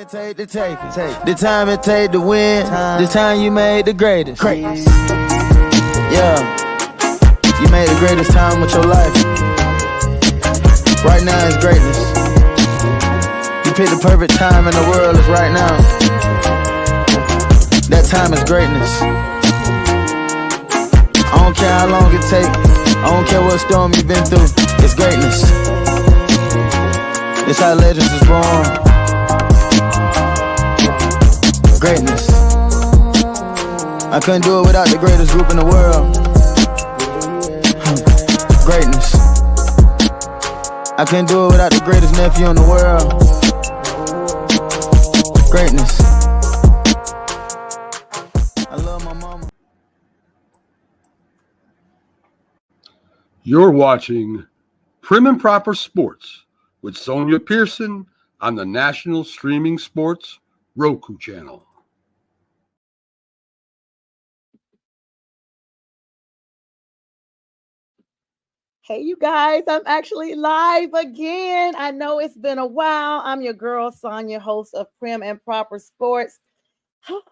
it take to take it. The time it take to win. The time you made the greatest. Greatness. Yeah. You made the greatest time with your life. Right now is greatness. You picked the perfect time in the world is right now. That time is greatness. I don't care how long it take. I don't care what storm you've been through. It's greatness. It's how legends is born. Greatness. I couldn't do it without the greatest group in the world. Greatness. I couldn't do it without the greatest nephew in the world. Greatness. I love my mama. You're watching Prim and Proper Sports with Sonia Pearson on the National Streaming Sports Roku channel. Hey, you guys, I'm actually live again. I know it's been a while. I'm your girl, Sonia, host of Prim and Proper Sports.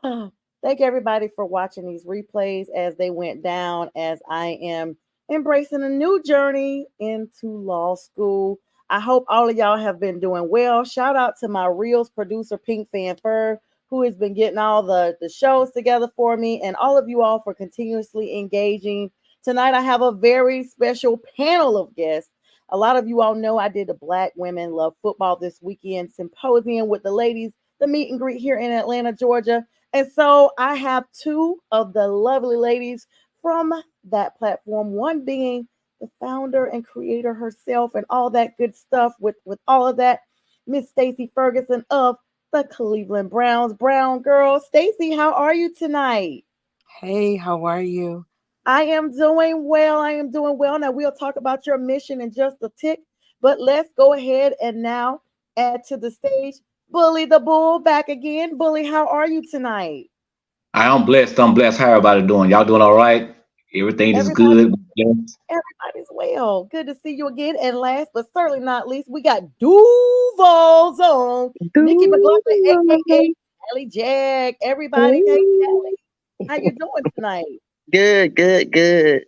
Thank everybody for watching these replays as they went down, as I am embracing a new journey into law school. I hope all of y'all have been doing well. Shout out to my Reels producer, Pink Fan Fur, who has been getting all the shows together for me, and all of you all for continuously engaging. Tonight, I have a very special panel of guests. A lot of you all know I did the Black Women Love Football this weekend symposium with the ladies, the meet and greet here in Atlanta, Georgia. And so I have two of the lovely ladies from that platform, one being the founder and creator herself and all that good stuff with all of that, Miss STACY Ferguson of the Cleveland Browns. Brown girl, STACY, how are you tonight? Hey, how are you? I am doing well. Now, we'll talk about your mission in just a tick, but let's go ahead and now add to the stage Bully the Bull back again. Bully, how are you tonight? I'm blessed. How everybody doing? Y'all doing all right? Everything is good. Everybody's well. Good to see you again. And last but certainly not least, we got Duval's own Nikki McLaughlin, aka Tally Jag. Everybody, hey Tally, how you doing tonight? Good. Good.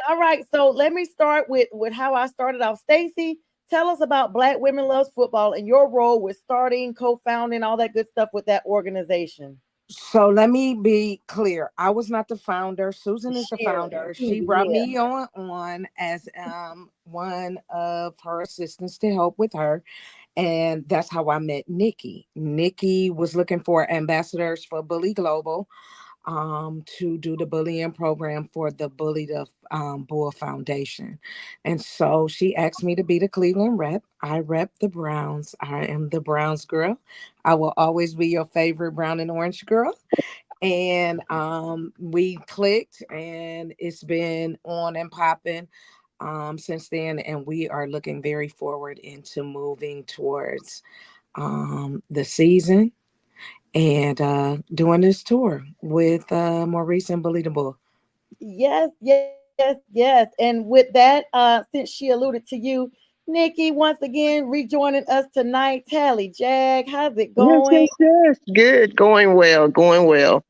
All right. So let me start with how I started off. STACY, tell us about Black Women Loves Football and your role with starting, co-founding, all that good stuff with that organization. So let me be clear. I was not the founder. Susan is the founder. She brought me on as one of her assistants to help with her. And that's how I met Nikki. Nikki was looking for ambassadors for Bully Global to do the bullying program for the Bully the Bull Foundation. And so she asked me to be the Cleveland rep. I rep the Browns. I am the Browns girl. I will always be your favorite brown and orange girl. And we clicked, and it's been on and popping since then. And we are looking very forward into moving towards the season and doing this tour with Maurice and Bully the Bull. Yes. And with that, since she alluded to you, Nikki, once again, rejoining us tonight. Tally Jag, how's it going? Yes. Good. Going well. Tell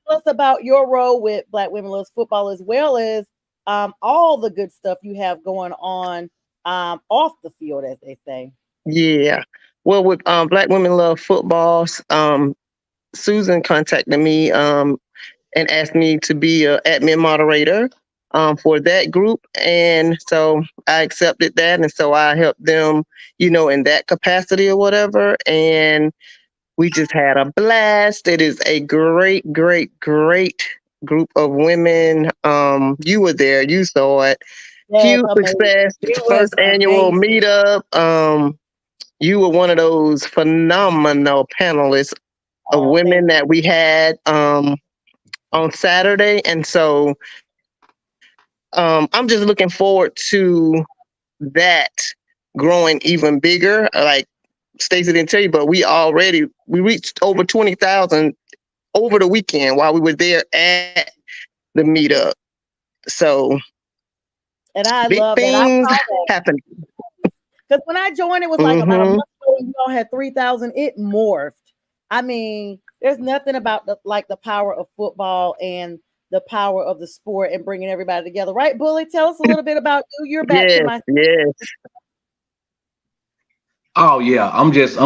us about your role with Black Women Loves Football, as well as all the good stuff you have going on off the field, as they say. Yeah. Well, with Black Women Love Football, Susan contacted me and asked me to be an admin moderator for that group. And so I accepted that. And so I helped them, in that capacity or whatever. And we just had a blast. It is a great group of women. You were there. You saw it. Huge success. First annual meetup. You were one of those phenomenal panelists of women that we had on Saturday. And so I'm just looking forward to that growing even bigger. Like STACY didn't tell you, but we reached over 20,000 over the weekend while we were there at the meetup. So and I big love things happening. Because when I joined, it was like about a month you all had 3,000. It morphed. I mean, there's nothing about the power of football and the power of the sport and bringing everybody together, right? Bully, tell us a little bit about you. You're back to my. Yes. Oh yeah, I'm just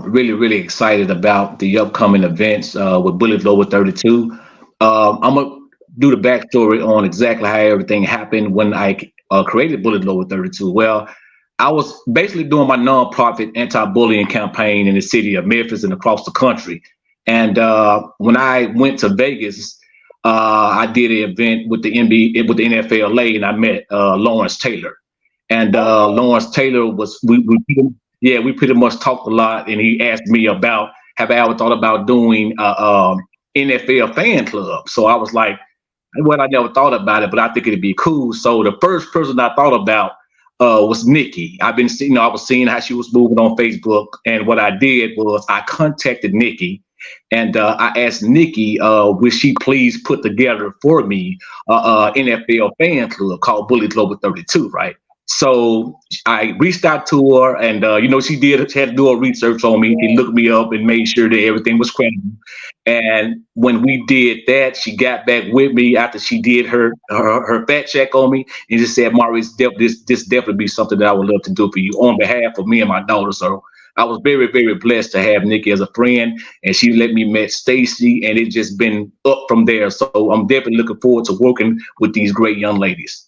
really excited about the upcoming events with Bullet Global 32. I'm gonna do the backstory on exactly how everything happened when I created Bullet Global 32. Well, I was basically doing my nonprofit anti-bullying campaign in the city of Memphis and across the country. And when I went to Vegas, I did an event with the NFLA, and I met Lawrence Taylor. And Lawrence Taylor was we pretty much talked a lot, and he asked me about have I ever thought about doing NFL fan club. So I was like, well, I never thought about it, but I think it'd be cool. So the first person I thought about was Nikki. I've been seeing, I was seeing how she was moving on Facebook, and what I did was I contacted Nikki, and I asked Nikki, would she please put together for me NFL fan club called Bully Global 32, right? So I reached out to her, and she had to do her research on me. She looked me up and made sure that everything was credible. And when we did that, she got back with me after she did her fact check on me, and just said, Maurice, this definitely be something that I would love to do for you on behalf of me and my daughter. So I was very blessed to have Nikki as a friend, and she let me meet STACY, and it's just been up from there. So I'm definitely looking forward to working with these great young ladies.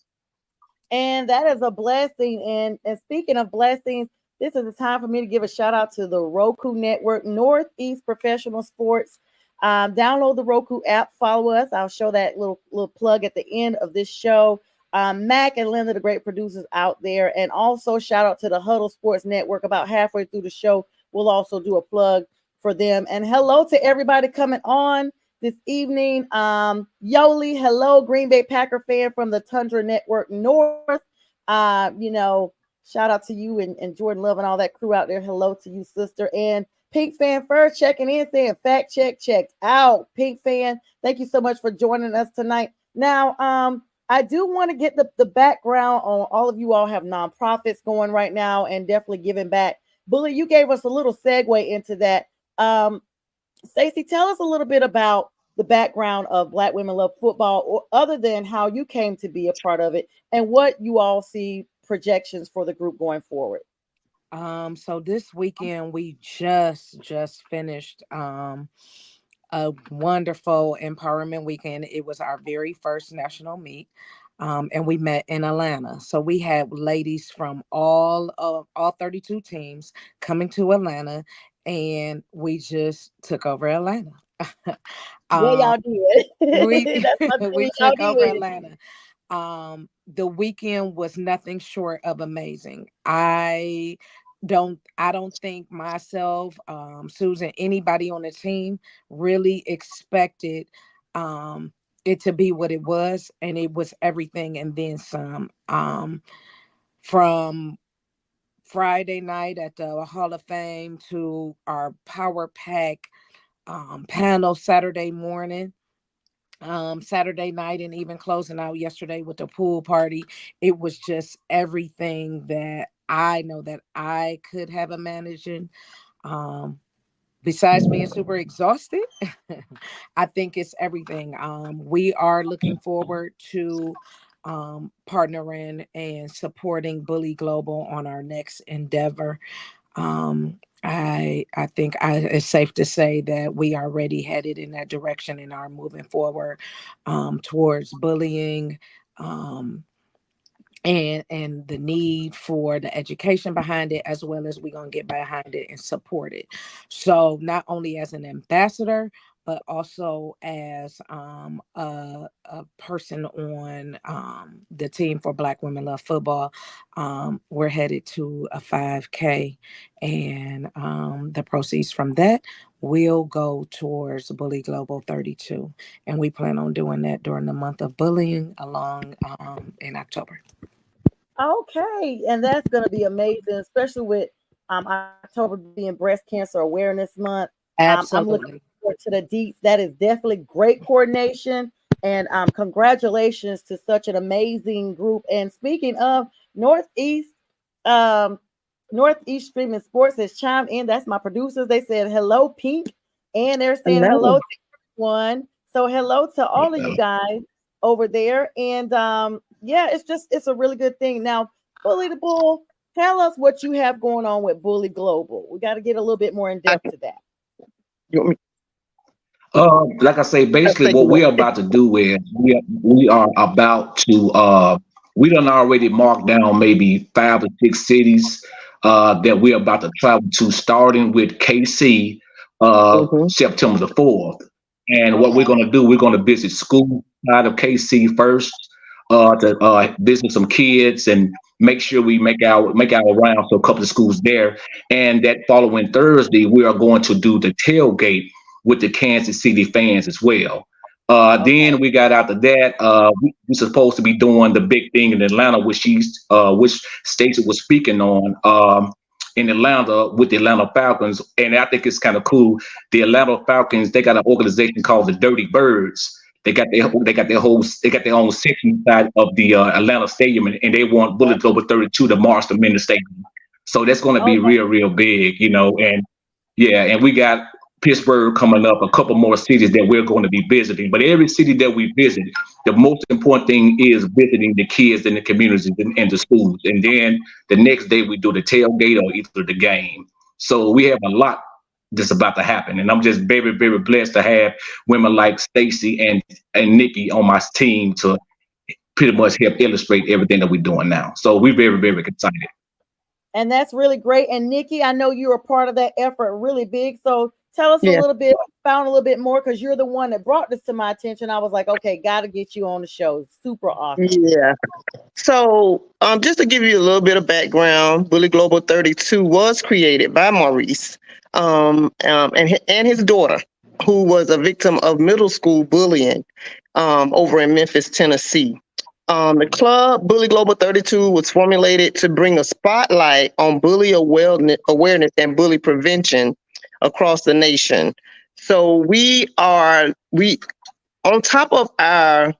And that is a blessing. And speaking of blessings, this is the time for me to give a shout out to the Roku Network, Northeast Professional Sports. Download the Roku app, follow us. I'll show that little plug at the end of this show. Mac and Linda, the great producers out there. And also shout out to the Huddle Sports Network. About halfway through the show, we'll also do a plug for them. And hello to everybody coming on this evening. Yoli, hello, Green Bay Packer fan from the Tundra Network North. Shout out to you and Jordan Love and all that crew out there. Hello to you, sister. And Pink Fan first checking in, saying fact checked out. Pink Fan, thank you so much for joining us tonight. Now, I do want to get the background on all of you all have nonprofits going right now and definitely giving back. Bully, you gave us a little segue into that. Stacey, tell us a little bit about the background of Black Women Love Football, or other than how you came to be a part of it, and what you all see projections for the group going forward. So this weekend we just finished a wonderful empowerment weekend. It was our very first national meet. And we met in Atlanta. So we had ladies from all 32 teams coming to Atlanta, and we just took over Atlanta. Y'all did. We took over Atlanta. The weekend was nothing short of amazing. I don't think myself, Susan, anybody on the team really expected it to be what it was, and it was everything and then some. From Friday night at the Hall of Fame to our Power Pack panel Saturday morning, Saturday night, and even closing out yesterday with the pool party, it was just everything that I know that I could have imagined. Besides being super exhausted, I think it's everything. We are looking forward to partnering and supporting Bully Global on our next endeavor. I think it's safe to say that we are already headed in that direction and are moving forward towards bullying. And the need for the education behind it, as well as we're going to get behind it and support it. So not only as an ambassador, but also as a person on the team for Black Women Love Football. We're headed to a 5K, and the proceeds from that will go towards Bully Global 32. And we plan on doing that during the month of bullying along in October. Okay, and that's going to be amazing, especially with October being Breast Cancer Awareness Month. Absolutely. I'm looking forward to the deets. That is definitely great coordination, and congratulations to such an amazing group. And speaking of Northeast Northeast Streaming Sports has chimed in. That's my producers. They said hello, Pink, and they're saying Hello. hello to everyone. So hello to all of you guys over there. And yeah, it's a really good thing. Now, Bully the Bull, tell us what you have going on with Bully Global. We got to get a little bit more in depth to that. You want me? Like I say, basically Thank what you. we're about to do is we are about to we done already marked down maybe 5 or 6 cities that we're about to travel to, starting with KC September the 4th. And what we're gonna do, we're gonna visit school side of KC first to visit some kids and make sure we make our rounds to a couple of schools there. And that following Thursday, we are going to do the tailgate with the Kansas City fans as well. Then we got after that, we're supposed to be doing the big thing in Atlanta, which STACY was speaking on in Atlanta with the Atlanta Falcons. And I think it's kind of cool. The Atlanta Falcons, they got an organization called the Dirty Birds. They got their own section inside of the Atlanta Stadium, and they want Bullet Global 32 to march them in the stadium. So that's going to be real big, you know. And yeah, and we got Pittsburgh coming up, a couple more cities that we're going to be visiting. But every city that we visit, the most important thing is visiting the kids in the communities and the schools. And then the next day we do the tailgate or either the game. So we have a lot that's about to happen. And I'm just very blessed to have women like STACY and Nikki on my team to pretty much help illustrate everything that we're doing now. So we're very excited. And that's really great. And Nikki, I know you were part of that effort really big. So tell us a little bit, found a little bit more, because you're the one that brought this to my attention. I was like, okay, got to get you on the show. Super awesome. Yeah. So just to give you a little bit of background, Bully Global 32 was created by Maurice and his daughter, who was a victim of middle school bullying over in Memphis, Tennessee. The club, Bully Global 32, was formulated to bring a spotlight on bully awareness and bully prevention across the nation. So we on top of our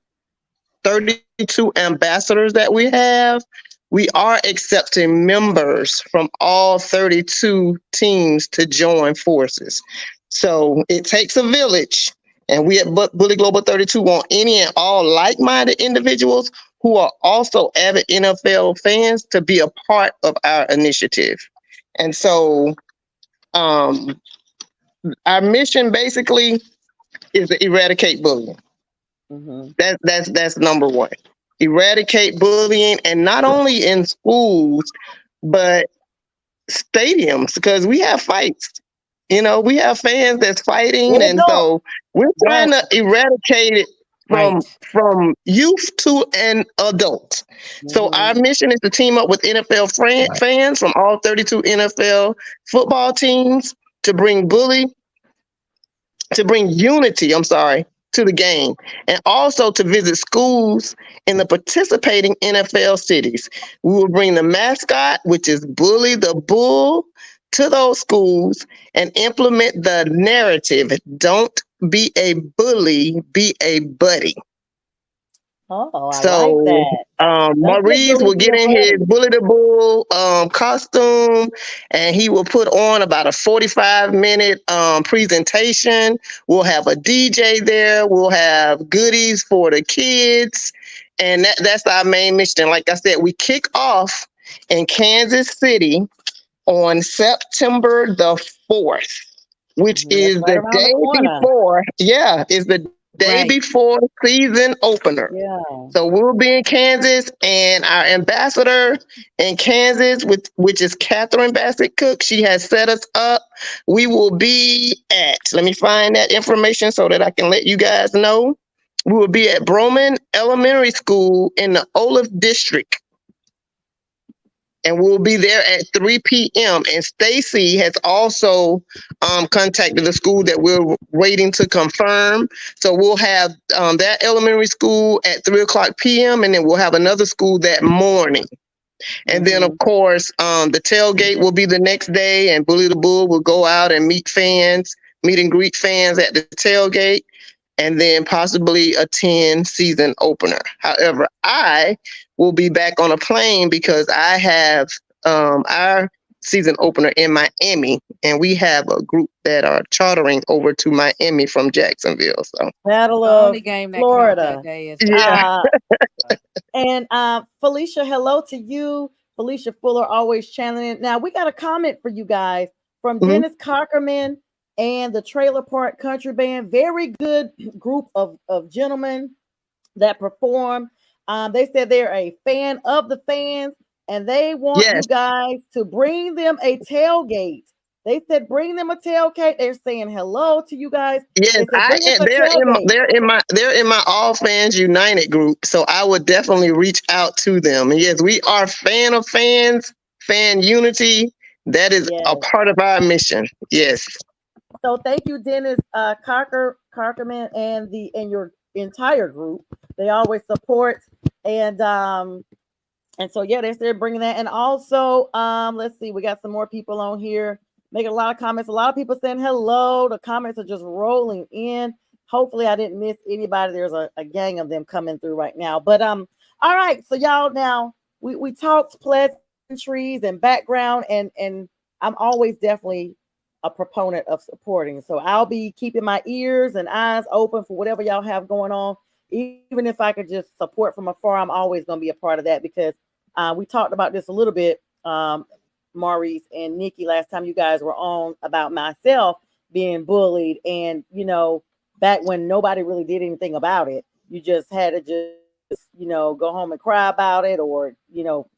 32 ambassadors that we have, we are accepting members from all 32 teams to join forces. So it takes a village, and we at Bully Global 32 want any and all like-minded individuals who are also avid NFL fans to be a part of our initiative. And so our mission basically is to eradicate bullying. That's number one. Eradicate bullying, and not only in schools, but stadiums, because we have fights. You know, we have fans that's fighting, and so we're trying to eradicate it from youth to an adult. So our mission is to team up with NFL fans from all 32 NFL football teams to bring unity, to the game, and also to visit schools in the participating NFL cities. We will bring the mascot, which is Bully the Bull, to those schools and implement the narrative, don't be a bully, be a buddy. Oh, I like that. Maurice will get in his Bully the Bull costume, and he will put on about a 45-minute presentation. We'll have a DJ there. We'll have goodies for the kids, and that's our main mission. Like I said, we kick off in Kansas City on September the 4th, which is the day before. Yeah, is the day before season opener. Yeah. So we'll be in Kansas, and our ambassador in Kansas, which is Catherine Bassett Cook, she has set us up. We will be at, let me find that information so that I can let you guys know. We will be at Broman Elementary School in the Olive District. And we'll be there at 3 p.m. And STACY has also contacted the school that we're waiting to confirm. So we'll have that elementary school at 3 o'clock p.m. And then we'll have another school that morning. And then, of course, the tailgate will be the next day, and Bully the Bull will go out and meet and greet fans at the tailgate, and then possibly attend season opener. However, I will be back on a plane because I have our season opener in Miami, and we have a group that are chartering over to Miami from Jacksonville. So Battle The of only game that counts Florida. that day is yeah, And Felicia, hello to you. Felicia Fuller always channeling it. Now we got a comment for you guys from Mhm. Dennis Cockerman and the Trailer Park Country Band. Very good group of gentlemen that perform. They said they're a fan of the fans and they want yes, you guys to bring them a tailgate. They said bring them a tailgate. They're saying hello to you guys. yes. They said bring us a tailgate. They're in my All Fans United group. So I would definitely reach out to them. And yes, we are fan of fans, fan unity. That is Yes. a part of our mission. Yes. So thank you, Dennis Carkerman and your entire group. They always support and so yeah, they're bringing that. And also, let's see, we got some more people on here making a lot of comments. A lot of people saying hello. The comments are just rolling in. Hopefully, I didn't miss anybody. There's a gang of them coming through right now. But all right. So y'all, now we talked pleasantries and background, and I'm always definitely a proponent of supporting. So I'll be keeping my ears and eyes open for whatever y'all have going on. Even if I could just support from afar, I'm always going to be a part of that because we talked about this a little bit, Maurice and Nikki, last time you guys were on about myself being bullied. And, back when nobody really did anything about it, you just had to just, go home and cry about it or,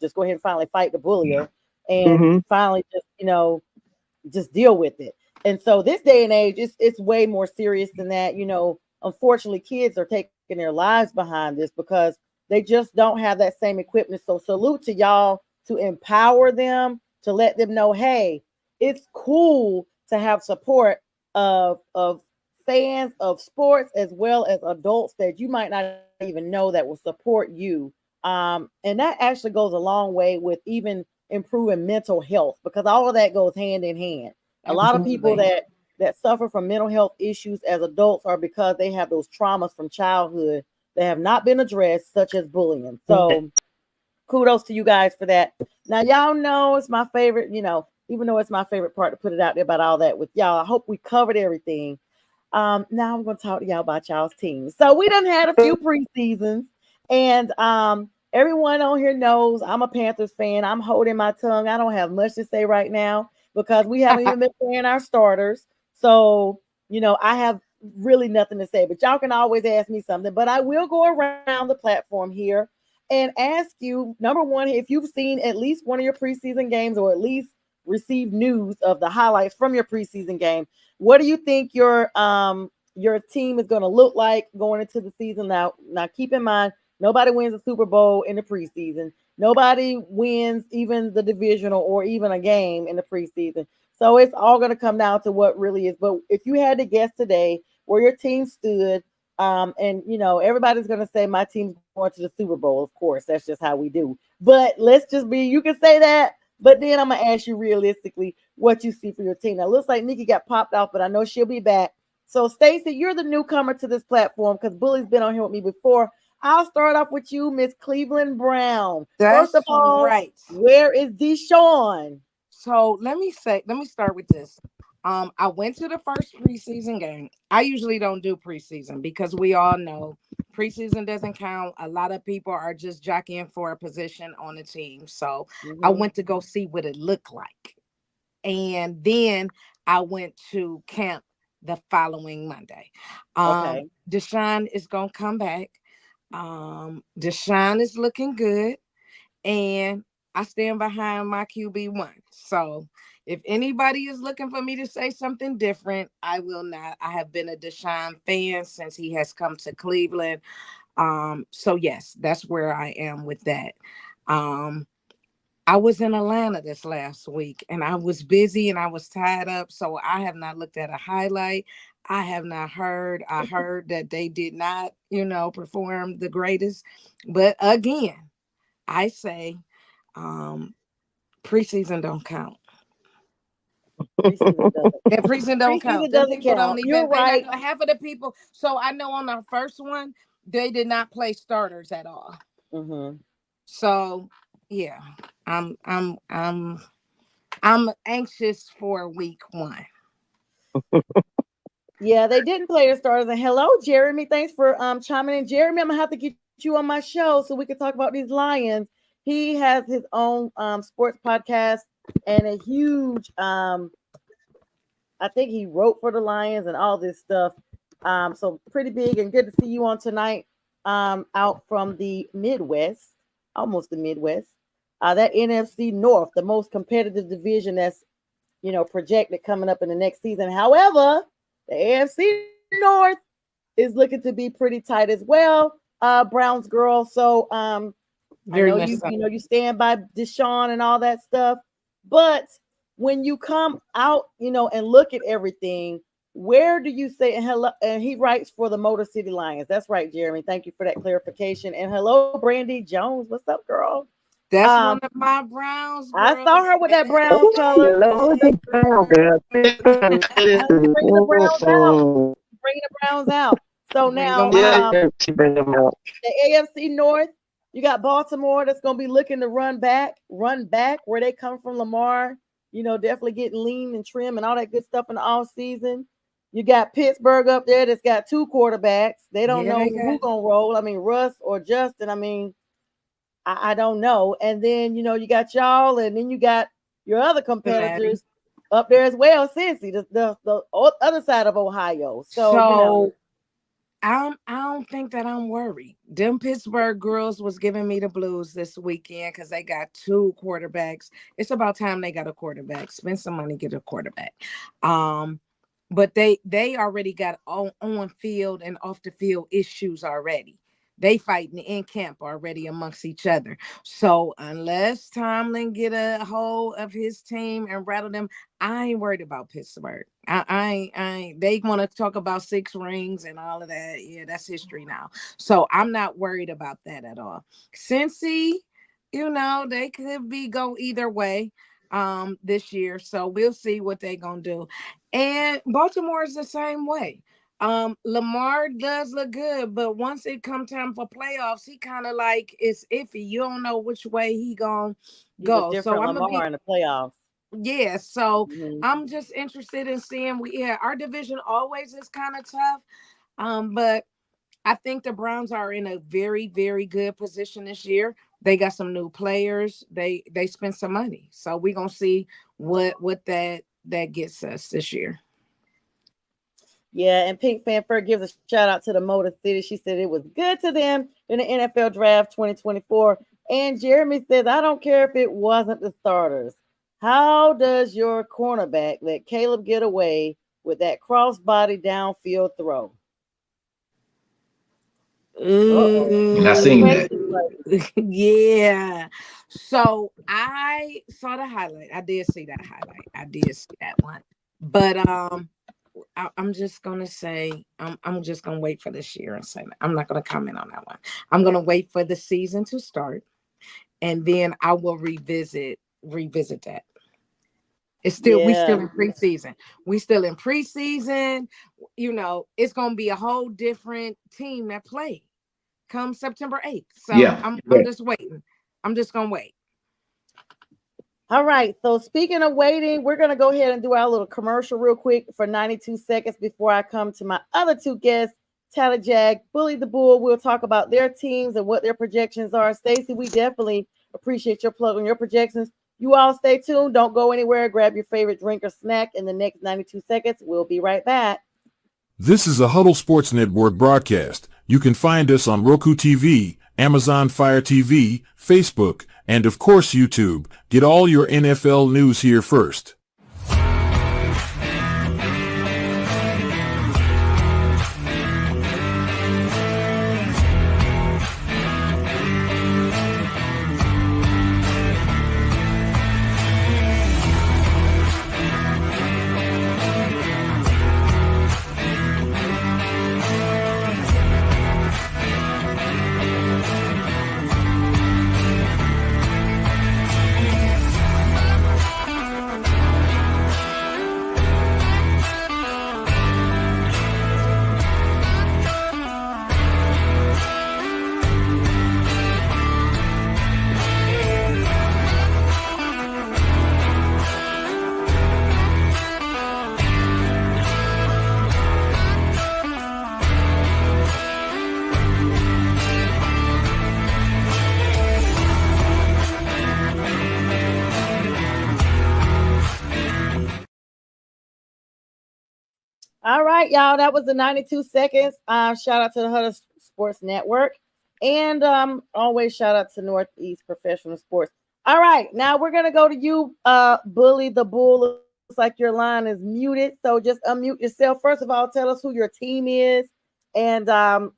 just go ahead and finally fight the bullier and Hmm. finally just, just deal with it. And so this day and age, it's way more serious than that. Unfortunately, kids are taking their lives behind this because they just don't have that same equipment. So salute to y'all to empower them, to let them know, hey, it's cool to have support of fans of sports as well as adults that you might not even know that will support you. And that actually goes a long way with even improving mental health because all of that goes hand in hand. A lot of people Absolutely. that suffer from mental health issues as adults are because they have those traumas from childhood that have not been addressed, such as bullying. So kudos to you guys for that. Now, y'all know it's my favorite, even though it's my favorite part to put it out there about all that with y'all. I hope we covered everything. Now I'm going to talk to y'all about y'all's teams. So we done had a few preseasons, and everyone on here knows I'm a Panthers fan. I'm holding my tongue. I don't have much to say right now because we haven't even been playing our starters. So, I have really nothing to say, but y'all can always ask me something. But I will go around the platform here and ask you, number one, if you've seen at least one of your preseason games or at least received news of the highlights from your preseason game. What do you think your team is going to look like going into the season? Now keep in mind, nobody wins a Super Bowl in the preseason. Nobody wins even the divisional or even a game in the preseason. So it's all going to come down to what really is. But if you had to guess today where your team stood, and everybody's going to say my team's going to the Super Bowl. Of course, that's just how we do. But let's just be, you can say that. But then I'm going to ask you realistically what you see for your team. Now, it looks like Nikki got popped off, but I know she'll be back. So, Stacey, you're the newcomer to this platform because Bully's been on here with me before. I'll start off with you, Miss Cleveland Brown. First That's of all, right. where is Deshaun? So let me start with this. I went to the first preseason game. I usually don't do preseason because we all know preseason doesn't count. A lot of people are just jockeying for a position on the team. So I went to go see what it looked like. And then I went to camp the following Monday. Okay. Deshaun is gonna come back. Deshaun is looking good. And I stand behind my QB1. So if anybody is looking for me to say something different, I will not. I have been a Deshaun fan since he has come to Cleveland. So yes, that's where I am with that. I was in Atlanta this last week and I was busy and I was tied up. So I have not looked at a highlight. I have not heard. I heard that they did not, perform the greatest. But again, I say preseason don't count. Preseason doesn't. And preseason don't count. Preseason Them doesn't people count. don't You're even, they not right. gonna, half of the people. So I know on the first one, they did not play starters at all. Mm-hmm. So yeah, I'm I'm anxious for week 1. Yeah, they didn't play their starters. And hello, Jeremy. Thanks for chiming in. Jeremy, I'm gonna have to get you on my show so we can talk about these Lions. He has his own sports podcast and a huge I think he wrote for the Lions and all this stuff. So pretty big, and good to see you on tonight. Out from the Midwest, almost the Midwest. That NFC North, the most competitive division that's projected coming up in the next season. However, the AFC North is looking to be pretty tight as well. Browns girl. So I know you stand by Deshaun and all that stuff, but when you come out, and look at everything, where do you say, and hello, and he writes for the Motor City Lions. That's right, Jeremy. Thank you for that clarification. And hello, Brandy Jones. What's up, girl? That's one of my Browns girls. I saw her with that brown color. Bring the Browns out. So now the AFC North, you got Baltimore that's going to be looking to run back where they come from. Lamar, definitely getting lean and trim and all that good stuff in the off season. You got Pittsburgh up there that's got 2 quarterbacks. They don't know who's going to roll. I mean, Russ or Justin. I mean, I don't know. And then, you got y'all, and then you got your other competitors up there as well, Cincy, the other side of Ohio. So I don't think that I'm worried. Them Pittsburgh girls was giving me the blues this weekend because they got 2 quarterbacks. It's about time they got a quarterback. Spend some money, get a quarterback. But they already got on field and off the field issues already. They fighting in camp already amongst each other. So unless Tomlin get a hold of his team and rattle them, I ain't worried about Pittsburgh. I they want to talk about 6 rings and all of that. Yeah, that's history now. So I'm not worried about that at all. Cincy, they could go either way this year. So we'll see what they're gonna do. And Baltimore is the same way. Lamar does look good, but once it come time for playoffs, he kind of like it's iffy. You don't know which way he gonna go. So I'm Lamar in the playoffs. Yeah, so I'm just interested in seeing. Our division always is kind of tough, but I think the Browns are in a very, very good position this year. They got some new players. They spent some money, so we're gonna see what that gets us this year. Yeah, and Pink Fan Fur gives a shout out to the Motor City. She said it was good to them in the NFL Draft 2024. And Jeremy says, I don't care if it wasn't the starters. How does your cornerback let Caleb get away with that crossbody downfield throw? I seen that. Yeah. So I saw the highlight. I did see that highlight. I did see that one. But I'm just gonna say I'm just gonna wait for this year and say that. I'm not gonna comment on that one. I'm gonna wait for the season to start, and then I will revisit that. It's still we still in preseason. We still in preseason. It's gonna be a whole different team that play come September 8th. So I'm just waiting. I'm just gonna wait. All right. So speaking of waiting, we're going to go ahead and do our little commercial real quick for 92 seconds before I come to my other 2 guests, Tally Jag, Bully the Bull. We'll talk about their teams and what their projections are. Stacey, we definitely appreciate your plug on your projections. You all stay tuned. Don't go anywhere. Grab your favorite drink or snack in the next 92 seconds. We'll be right back. This is a Huddle Sports Network broadcast. You can find us on Roku TV, Amazon Fire TV, Facebook, and of course YouTube. Get all your NFL news here first. All right, y'all. That was the 92 seconds. Shout out to the Huddle Sports Network. And always shout out to Northeast Professional Sports. All right, now we're gonna go to you, Bully the Bull. Looks like your line is muted. So just unmute yourself. First of all, tell us who your team is and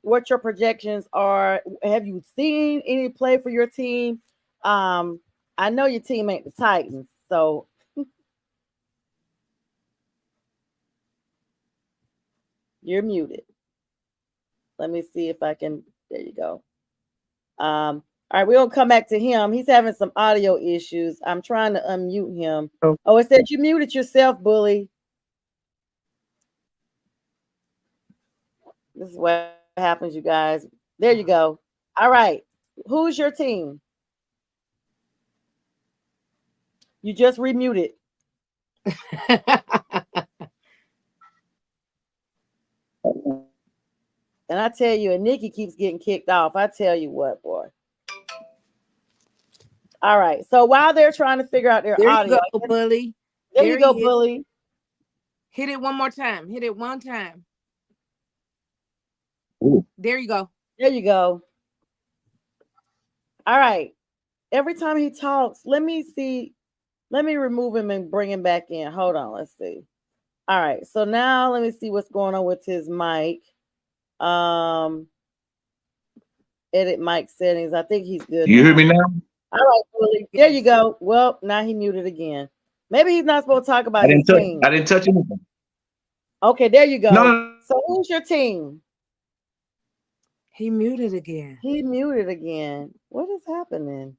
what your projections are. Have you seen any play for your team? I know your team ain't the Titans, so you're muted. Let me see if I can. There you go. All right, we're gonna come back to him. He's having some audio issues. I'm trying to unmute him. Oh, it said you muted yourself, Bully. This is what happens, you guys. There you go. All right. Who's your team? You just remuted. And I tell you, and Nikki keeps getting kicked off. I tell you what, boy. All right. So while they're trying to figure out their audio, you go, Bully. There you go, Bully. Hit it one more time. Hit it one time. Ooh. There you go. There you go. All right. Every time he talks, let me see. Let me remove him and bring him back in. Hold on. Let's see. All right. So now let me see what's going on with his mic. Edit mic settings. I think he's good. You hear me now? All right, Bully. There you go. Well, now he muted again. Maybe he's not supposed to talk about his team. I didn't touch anything. Okay, there you go. No. So who's your team? He muted again. He muted again. What is happening?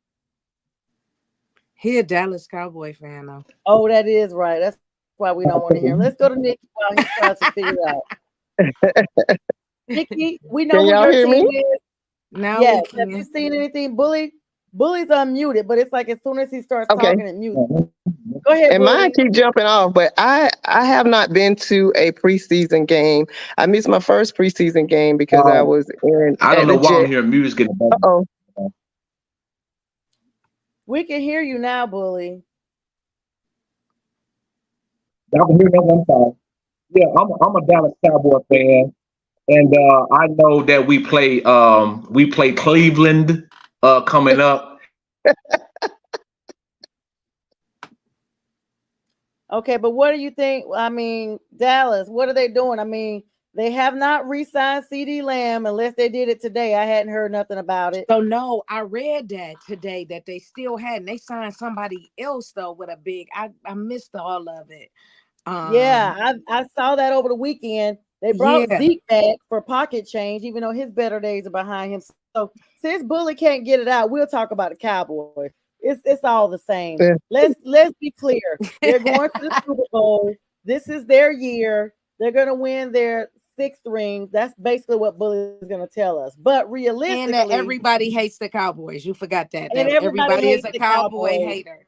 He a Dallas Cowboy fan, though. Oh, that is right. That's why we don't want to hear him. Let's go to Nikki while he tries to figure it out. Nikki, we know who your team is. Now yes. Have you seen anything? Bully's unmuted, but it's like as soon as he starts talking, it mutes. Go ahead. And mine keep jumping off, but I have not been to a preseason game. I missed my first preseason game because I was in. I don't know why I'm hearing music getting better. Uh-oh. We can hear you now, Bully. Y'all can hear me? I'm sorry. Yeah, I'm a Dallas Cowboy fan, and I know that we play Cleveland coming up. Okay, but what do you think? I mean, Dallas, what are they doing? I mean, they have not re-signed CD Lamb unless they did it today. I hadn't heard nothing about it. So no, I read that today that they still hadn't. They signed somebody else though with a big. I missed all of it. Yeah, I saw that over the weekend. They brought Zeke back for pocket change, even though his better days are behind him. So since Bully can't get it out, we'll talk about the Cowboys. It's all the same. Let's be clear. They're going to the Super Bowl. This is their year. They're going to win their 6th ring. That's basically what Bully is going to tell us. But realistically, and that everybody hates the Cowboys. You forgot that. And everybody is a Cowboy hater.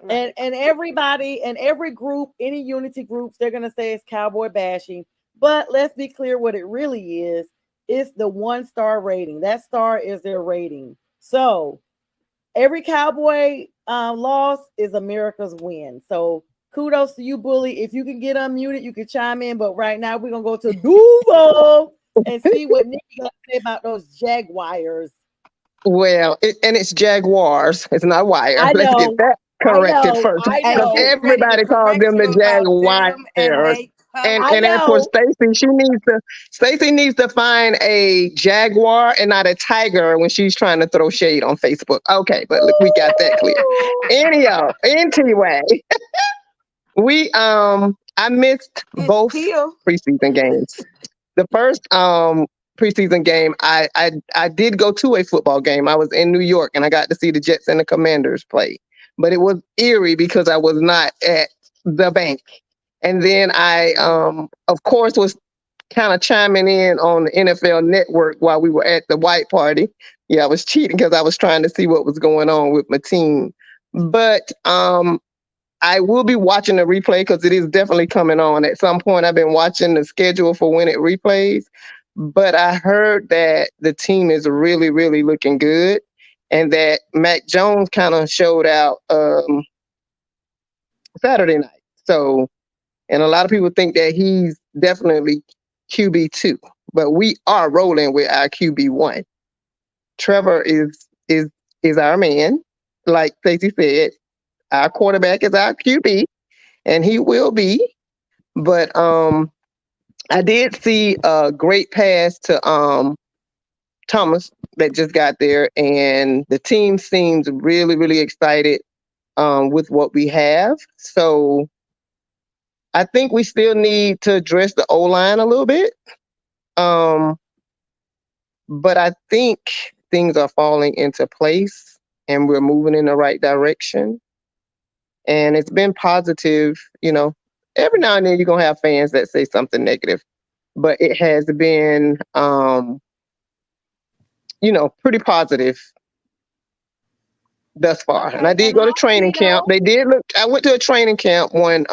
Right. And everybody and every group, any unity groups, they're going to say it's Cowboy bashing. But let's be clear what it really is. It's the 1-star rating. That star is their rating. So every Cowboy loss is America's win. So kudos to you, Bully. If you can get unmuted, you can chime in. But right now, we're going to go to Duval and see what Nikki got to say about those Jaguars. Well, it's Jaguars. It's not Wire. Let's get that corrected first. Because everybody calls them the Jaguars. And as for Stacy, Stacy needs to find a jaguar and not a tiger when she's trying to throw shade on Facebook. Okay, but look, we got that clear. Anyhow, anyway, I missed both preseason games. The first preseason game, I did go to a football game. I was in New York and I got to see the Jets and the Commanders play, but it was eerie because I was not at the bank. And then I, of course, was kind of chiming in on the NFL Network while we were at the white party. Yeah, I was cheating because I was trying to see what was going on with my team. But I will be watching the replay because it is definitely coming on. At some point, I've been watching the schedule for when it replays. But I heard that the team is really, really looking good and that Mac Jones kind of showed out Saturday night. So, and a lot of people think that he's definitely QB2, but we are rolling with our QB1. Trevor is our man. Like Stacey said, our quarterback is our QB, and he will be. But I did see a great pass to Thomas that just got there, and the team seems really, really excited with what we have. So I think we still need to address the O-line a little bit. But I think things are falling into place and we're moving in the right direction. And it's been positive, every now and then you're going to have fans that say something negative, but it has been, pretty positive thus far. Okay, And I did go to training camp. I went to a training camp one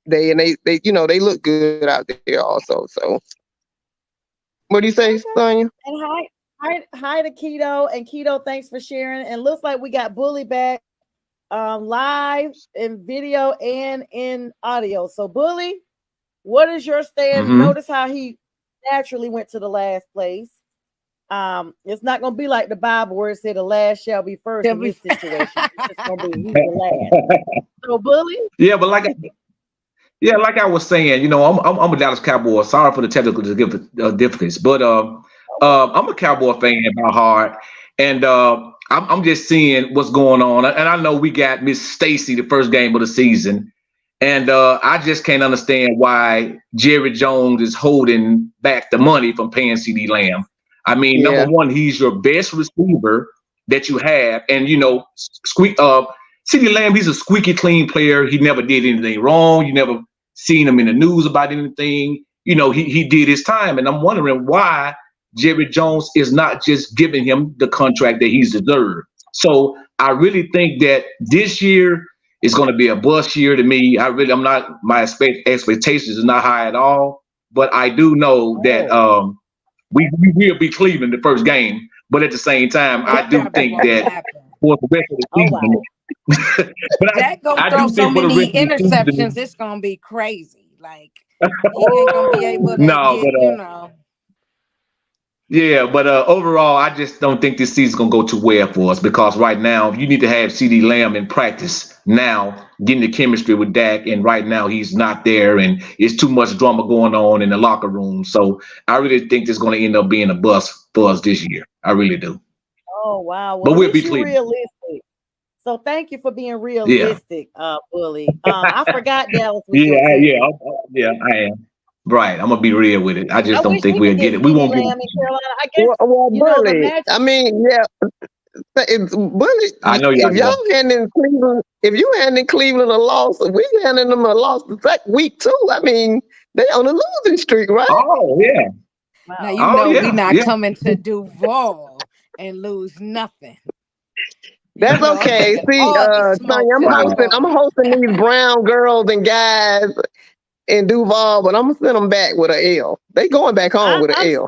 day, and they look good out there also. So what do you say, Sonia? And hi to Keto. And Keto, thanks for sharing. And looks like we got Bully back live in video and in audio. So Bully, what is your stand? Mm-hmm. Notice how he naturally went to the last place. It's not gonna be like the Bible where it said the last shall be first in this situation. It's gonna be the last. So Bully? Yeah, but like I was saying, I'm a Dallas Cowboy. Sorry for the technical difficulties, but I'm a Cowboy fan by heart, and I'm just seeing what's going on. And I know we got Miss Stacy the first game of the season, and I just can't understand why Jerry Jones is holding back the money from paying CeeDee Lamb. I mean, number one, he's your best receiver that you have, and CeeDee Lamb, he's a squeaky clean player. He never did anything wrong. You never seen him in the news about anything. He did his time, and I'm wondering why Jerry Jones is not just giving him the contract that he's deserved. So I really think that this year is going to be a bust year to me. My expectations is not high at all, but I do know that we will be Cleveland the first game. But at the same time, I do think that for the rest of the season, That gonna throw so many interceptions. It's gonna be crazy. Like he ain't gonna be able to Yeah, but overall, I just don't think this season's gonna go too well for us because right now you need to have CeeDee Lamb in practice now, getting the chemistry with Dak, and right now he's not there, and it's too much drama going on in the locker room. So I really think this is gonna end up being a bust for us this year. I really do. Oh wow! Well, but we'll be realistic. So thank you for being realistic, Bully. I forgot Dallas was I am. Right, I'm gonna be real with it. I just don't think we'll get it. We won't get it. I guess, Bully. I mean, it's Bully. I know if y'all handing Cleveland, if you handing Cleveland a loss, we handing them a loss week 2. I mean, they on a losing streak, right? Oh yeah. Now we're not coming to Duval and lose nothing. That's okay. See, Sonya, I'm hosting these brown girls and guys in Duval, but I'm gonna send them back with an L. They going back home with an L.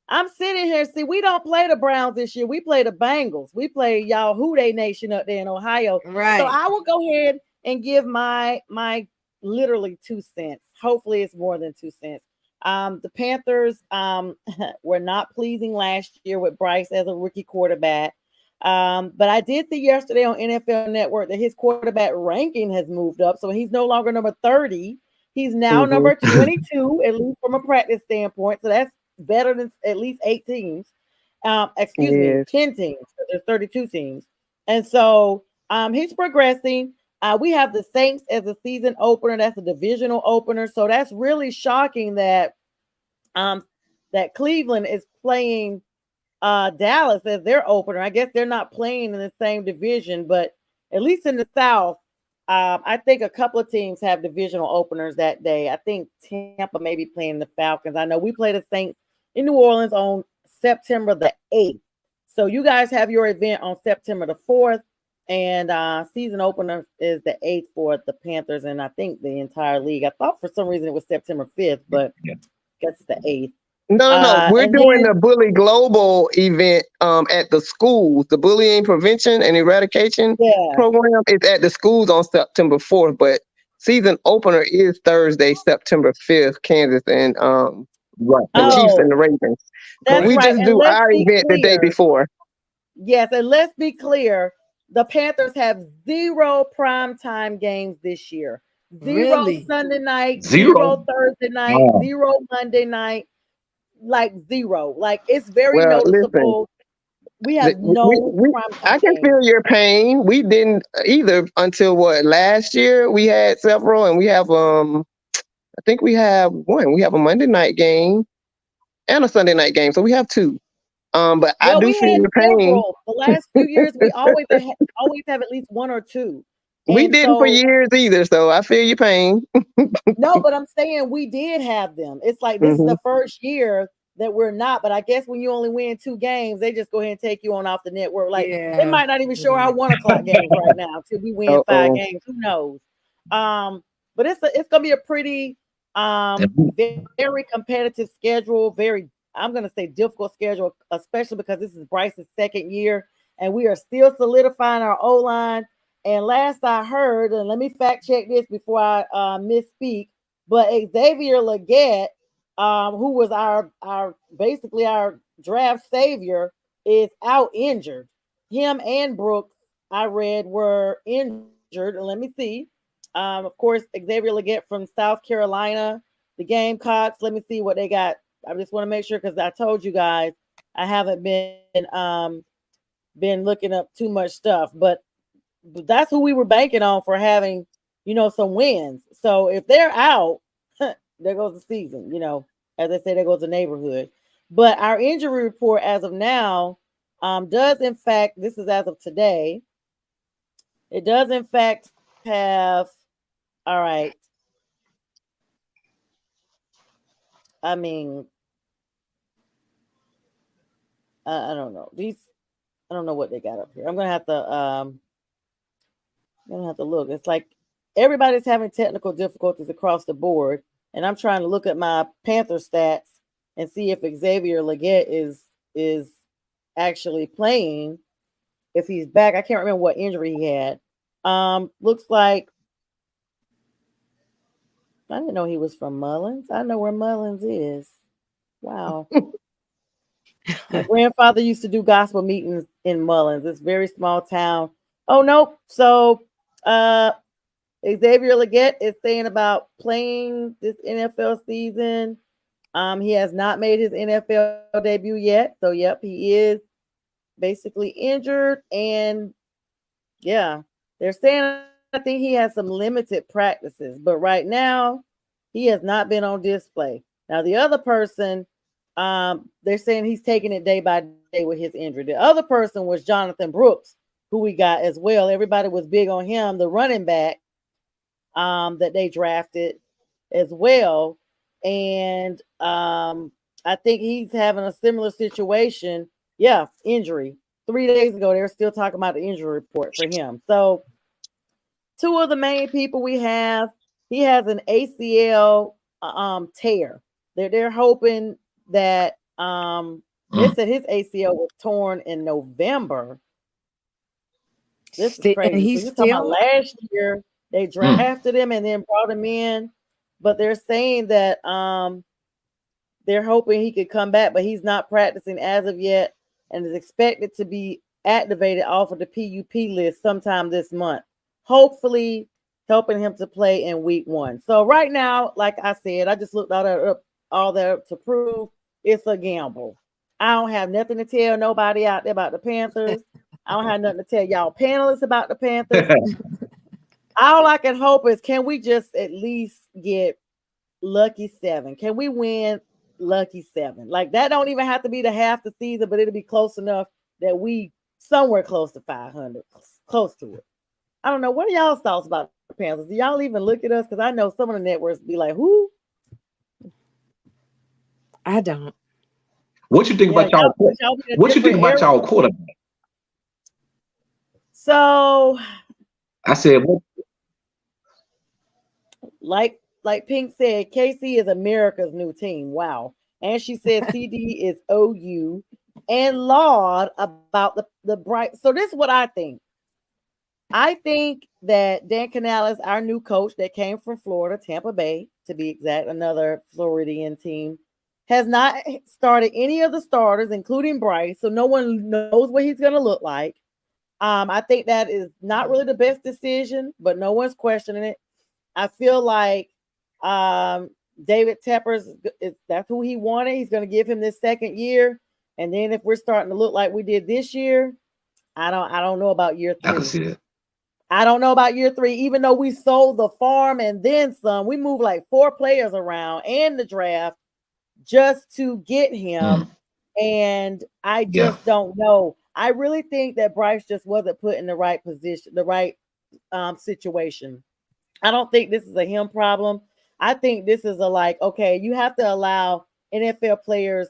I'm sitting here. See, we don't play the Browns this year. We play the Bengals. We play y'all Houday Nation up there in Ohio. Right. So I will go ahead and give my literally 2 cents. Hopefully it's more than 2 cents. The Panthers were not pleasing last year with Bryce as a rookie quarterback. But I did see yesterday on NFL Network that his quarterback ranking has moved up. So he's no longer number 30. He's now number 22, at least from a practice standpoint. So that's better than at least 8 teams. 10 teams. There's 32 teams. And so he's progressing. We have the Saints as a season opener. That's a divisional opener. So that's really shocking that that Cleveland is playing Dallas as their opener. I guess they're not playing in the same division, but at least in the South, I think a couple of teams have divisional openers that day. I think Tampa may be playing the Falcons. I know we play the Saints in New Orleans on September the 8th. So you guys have your event on September the 4th, and season opener is the 8th for the Panthers, and I think the entire league. I thought for some reason it was September 5th, but I guess it's the 8th. No. We're doing the Bully Global event at the schools. The Bullying Prevention and Eradication program is at the schools on September 4th. But season opener is Thursday, September 5th, Kansas and Right. the Chiefs and the Oh, Ravens. But that's we right. just And do let's our be event the day clear. before. Yes, and let's be clear. The Panthers have 0 primetime games this year. 0 Really? Sunday night, 0 0. Thursday night, Oh. 0 Monday night, like 0. Like it's very Well, listen, noticeable. We have no I primetime can games. feel your pain. We didn't either until what, last year we had several, and we have I think we have one. We have a Monday night game and a Sunday night game, so we have 2. But I Well, do we feel had your pain. several. The last few years, we always have at least 1 or 2. We And didn't for so years either, so I feel your pain. no, but I'm saying we did have them. It's like this is hmm the first year that we're not. But I guess when you only win 2 games, they just go ahead and take you on off the network. Like they Yeah. might not even show our 1 o'clock games right now till we win 5 Uh-oh. games. Who knows? But it's gonna be a pretty very competitive schedule. Very, I'm gonna say difficult schedule, especially because this is Bryce's 2nd year, and we are still solidifying our O line. And last I heard, and let me fact check this before I misspeak, but Xavier Leggett, who was our basically our draft savior, is out injured. Him and Brooks, I read, were injured. And let me see. Of course, Xavier Leggett from South Carolina, the Gamecocks. Let me see what they got. I just want to make sure because I told you guys I haven't been looking up too much stuff, but that's who we were banking on for having, some wins. So if they're out, there goes the season, as I say, there goes the neighborhood. But our injury report as of now does, in fact, this is as of today, it does, in fact, have, all right. I mean, I don't know. I don't know what they got up here. I'm gonna have to look. It's like everybody's having technical difficulties across the board, and I'm trying to look at my Panther stats and see if Xavier Leggett is actually playing. If he's back, I can't remember what injury he had. Looks like I didn't know he was from Mullins. I know where Mullins is. Wow. My grandfather used to do gospel meetings in Mullins. It's a very small town. Oh nope. So Xavier Leggett is saying about playing this NFL season. He has not made his NFL debut yet. So yep, he is basically injured. And yeah, they're saying I think he has some limited practices, but right now he has not been on display. Now the other person, they're saying he's taking it day by day with his injury. The other person was Jonathan Brooks, who we got as well. Everybody was big on him, the running back that they drafted as well. And I think he's having a similar situation. Yeah, injury. 3 days ago, they were still talking about the injury report for him. So 2 of the main people we have, he has an ACL tear. They're hoping that they said his ACL was torn in November. This is And crazy. So he's you're talking about still last year they drafted him and then brought him in, but they're saying that they're hoping he could come back, but he's not practicing as of yet and is expected to be activated off of the PUP list sometime this month. Hopefully helping him to play in week 1. So right now, like I said, I just looked all that up to prove it's a gamble. I don't have nothing to tell nobody out there about the Panthers. I don't have nothing to tell y'all panelists about the Panthers. All I can hope is, can we just at least get lucky 7? Can we win lucky 7? Like that don't even have to be the half the season, but it'll be close enough that we somewhere close to 500, close to it. I don't know. What are y'all's thoughts about the Panthers? Do y'all even look at us? Because I know some of the networks be like, who? I don't. What you think about y'all? What you think about y'all quarterback? So I said, what? Like Pink said, KC is America's new team. Wow. And she said CD is OU and laud about the bright. So this is what I think. I think that Dan Canales, our new coach that came from Florida, Tampa Bay, to be exact, another Floridian team, has not started any of the starters, including Bryce. So no one knows what he's going to look like. I think that is not really the best decision, but no one's questioning it. I feel like David Tepper's that's who he wanted. He's going to give him this second year, and then if we're starting to look like we did this year, I don't know about year 3. I can see it. I don't know about year 3. Even though we sold the farm and then some, we moved like 4 players around and the draft just to get him, and I just don't know. I really think that Bryce just wasn't put in the right position, the right situation. I don't think this is a him problem. I think this is a okay, you have to allow NFL players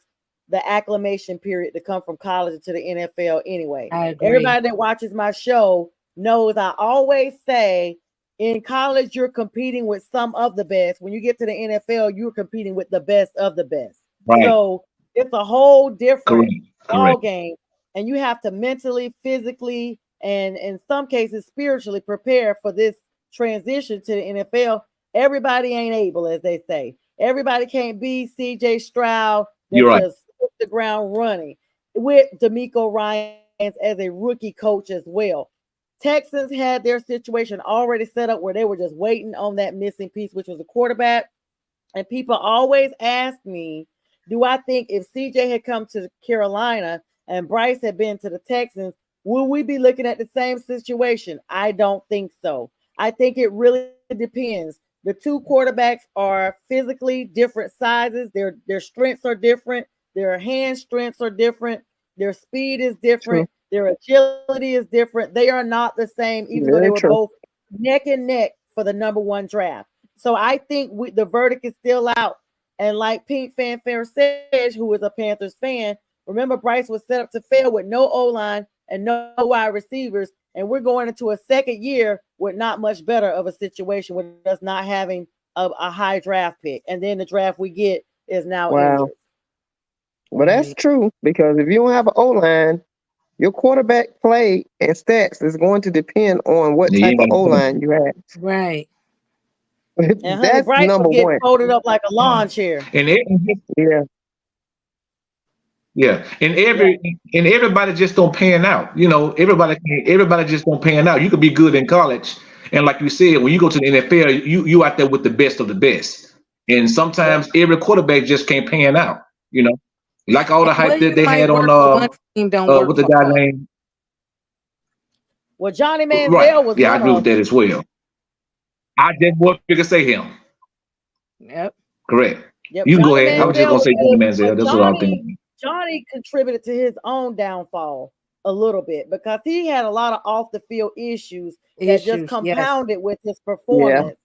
the acclimation period to come from college to the NFL anyway. I agree. Everybody that watches my show knows I always say in college you're competing with some of the best. When you get to the NFL, you're competing with the best of the best. Right. So it's a whole different ball Correct. game, and you have to mentally, physically, and in some cases spiritually prepare for this transition to the NFL. Everybody ain't able, as they say. Everybody can't be CJ Stroud that You're right. just hit the ground running with D'Amico Ryans as a rookie coach as well. Texans had their situation already set up where they were just waiting on that missing piece, which was a quarterback. And people always ask me, do I think if CJ had come to Carolina and Bryce had been to the Texans, will we be looking at the same situation? I don't think so. I think it really depends. The 2 quarterbacks are physically different sizes. Their strengths are different. Their hand strengths are different. Their speed is different. True. Their agility is different. They are not the same, even though they Very were true. both neck and neck for the number 1 draft. So I think the verdict is still out. And like Pink Fanfare says, who is a Panthers fan, remember Bryce was set up to fail with no O-line and no wide receivers. And we're going into a second year with not much better of a situation with us not having a high draft pick. And then the draft we get is now Wow. injured. Well, that's true, because if you don't have an O-line, your quarterback play and stats is going to depend on what type of O-line you have. Right. And honey, That's Bryce number will get one. folded up like a lawn chair. And Yeah. and everybody just don't pan out. Everybody just don't pan out. You could be good in college, and like you said, when you go to the NFL, you out there with the best of the best. And sometimes every quarterback just can't pan out. Like all the hype that they had on one team don't work with the for guy others. named Well, Johnny Manziel right. was Yeah, I one agree of with that as well. I just want you to say him. Yep. Correct. Yep, You can go Johnny ahead. I was just Manziel gonna say was Johnny good, Manziel. but That's what I was thinking. Johnny contributed to his own downfall a little bit because he had a lot of off the field issues that just Yes. compounded with his Yeah. performance.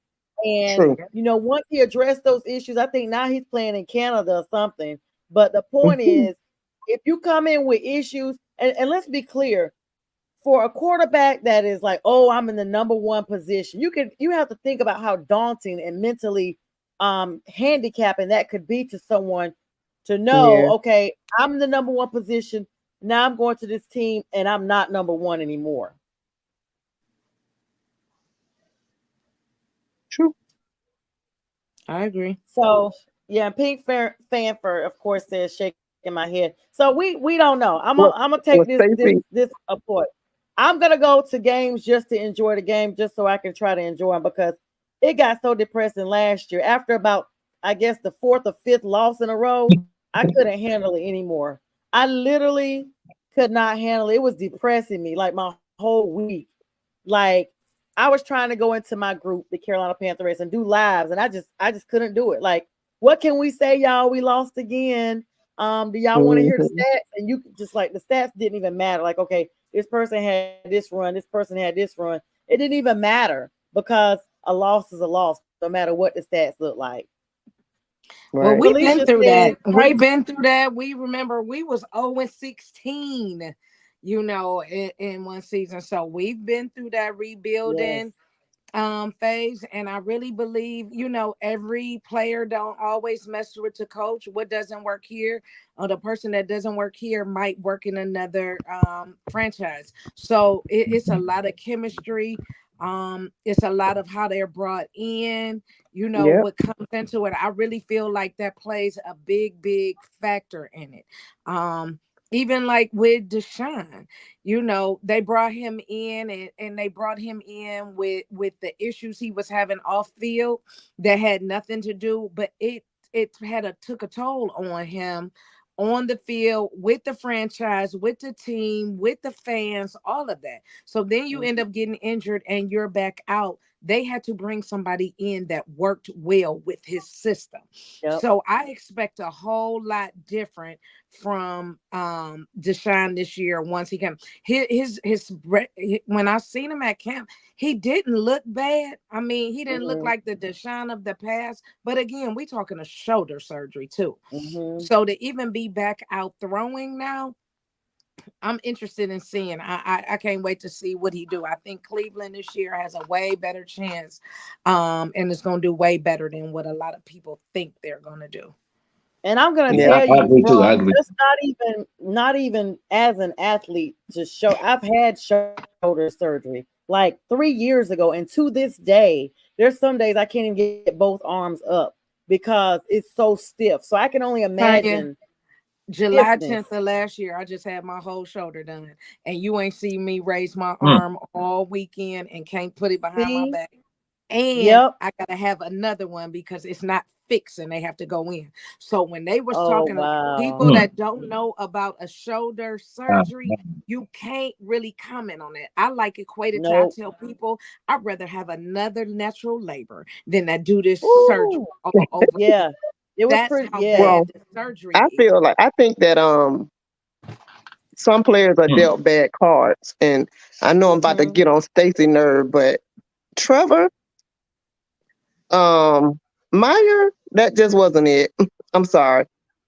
And True. once he addressed those issues, I think now he's playing in Canada or something. But the point Mhm. is, if you come in with issues, and let's be clear, for a quarterback that is like, oh, I'm in the number 1 position, you have to think about how daunting and mentally handicapping that could be to someone to know, Yeah. okay, I'm in the number 1 position. Now I'm going to this team and I'm not number 1 anymore. True. I agree. So yeah, Pink Fanfare, of course, says shaking my head. So we don't know. I'm gonna take Stacey, this apart. I'm gonna go to games just to enjoy the game, just so I can try to enjoy them, because it got so depressing last year. After about, I guess, the 4th or 5th loss in a row, I couldn't handle it anymore. I literally could not handle it. It was depressing me like my whole week. Like I was trying to go into my group, the Carolina Panthers, and do lives, and I just couldn't do it. Like, what can we say, y'all? We lost again. Do y'all want to hear the stats? And you just like the stats didn't even matter. Like, okay, this person had this run, this person had this run. It didn't even matter because a loss is a loss, no matter what the stats look like. Well, right. we've been Felicia through said, that. We've been through that. We remember we was 0-16, in one season. So we've been through that rebuilding. Yes. phase, and I really believe, every player don't always mess with the coach. What doesn't work here, or the person that doesn't work here might work in another franchise. So it's a lot of chemistry. It's a lot of how they're brought in, Yep. what comes into it. I really feel like that plays a big factor in it. Even like with Deshaun, they brought him in, and they brought him in with the issues he was having off field that had nothing to do, but it took a toll on him on the field, with the franchise, with the team, with the fans, all of that. So then you end up getting injured and you're back out. They had to bring somebody in that worked well with his system. Yep. So I expect a whole lot different from Deshaun this year. Once he came, his when I seen him at camp, he didn't look bad. I mean, he didn't look like the Deshaun of the past. But again, we talking a shoulder surgery too. So to even be back out throwing now, I'm interested in seeing. I can't wait to see what he do. I think Cleveland this year has a way better chance, and it's going to do way better than what a lot of people think they're going to do. And I'm gonna Yeah, tell I agree you too. I from agree. just not even as an athlete, I've had shoulder surgery like 3 years ago, and to this day, there's some days I can't even get both arms up because it's so stiff. So I can only imagine July stiffness. 10th of last year, I just had my whole shoulder done, and you ain't seen me raise my arm all weekend and can't put it behind my See? back. And Yep. I gotta have another one because it's not fixed and they have to go in. So when they was Oh talking about wow. people that don't know about a shoulder surgery, you can't really comment on it. I like equated to, I Nope. tell people I'd rather have another natural labor than to do this surgery Ooh. all over. Yeah. It was That's pretty. how Yeah. bad Well, the surgery I is. think that some players are dealt bad cards, and I know I'm about to get on Stacy nerve, but Trevor, Meyer, that just wasn't it. I'm sorry.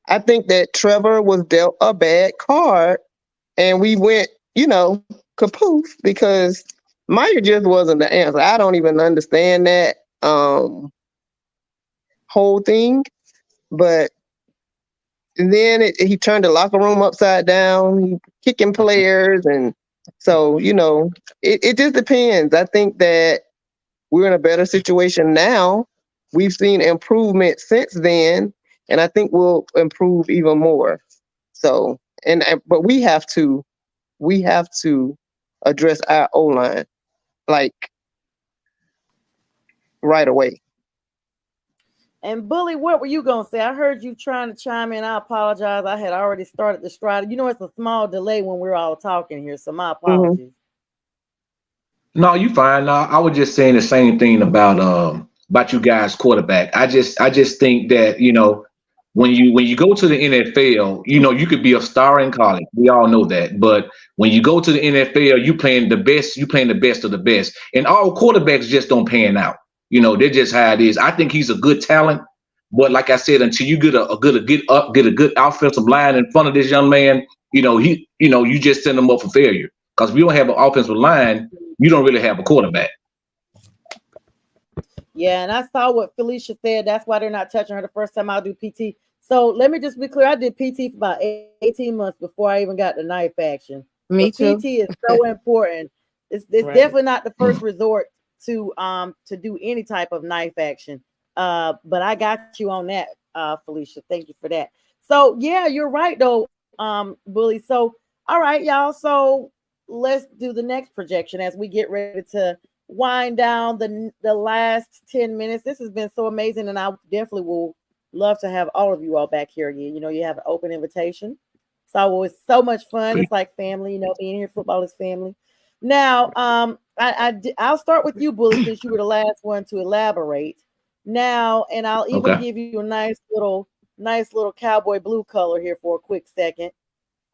I think that Trevor was dealt a bad card, and we went, kapoof, because Meyer just wasn't the answer. I don't even understand that whole thing, but then he turned the locker room upside down, he kicking players, and so it just depends. I think that we're in a better situation now. We've seen improvement since then, and I think we'll improve even more. So, but we have to address our O line like right away. And Bully, what were you gonna say? I heard you trying to chime in. I apologize. I had already started the stride. It's a small delay when we're all talking here, so my Mm-hmm. apologies. No, you fine. No, I was just saying the same thing about you guys quarterback. I just think that when you go to the NFL, you could be a star in college. We all know that. But when you go to the NFL, you playing the best of the best. And all quarterbacks just don't pan out. They're just how it is. I think he's a good talent, but like I said, until you get a good offensive line in front of this young man, you just send him up for failure. Because if you don't have an offensive line, you don't really have a quarterback. Yeah, and I saw what Felicia said. That's why they're not touching her the first time I do PT. So let me just be clear. I did PT for about 18 months before I even got the knife action. Me too. PT is so important. It's Right. definitely not the first resort to do any type of knife action. But I got you on that, Felicia. Thank you for that. So yeah, you're right though, Bully. So all right, y'all. So let's do the next projection as we get ready to wind down the last 10 minutes. This has been so amazing, and I definitely will love to have all of you all back here again. You have an open invitation. So it's so much fun. It's like family, being here. Football is family. Now, I'll start with you, Bully, since you were the last one to elaborate. Now, and I'll even give you a nice little cowboy blue color here for a quick second.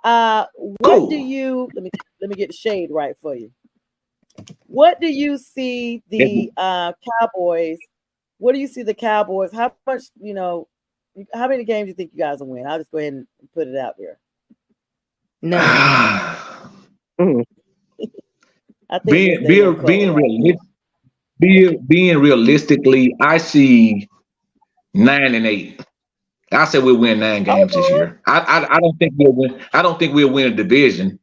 What do you let me get the shade right for you. What do you see the Cowboys? What do you see the Cowboys? How much, how many games do you think you guys will win? I'll just go ahead and put it out there. No. I think being realistic. being realistically, I see 9-8. I said we'll win 9 games this year. I don't think we'll win. I don't think we'll win a division.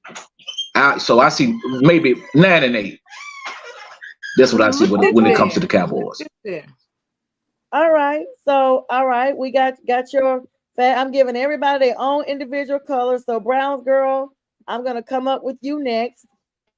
So I see maybe 9-8. That's what I see when it comes to the Cowboys. All right. So, all right, we got your. I'm giving everybody their own individual colors. So, Browns girl, I'm gonna come up with you next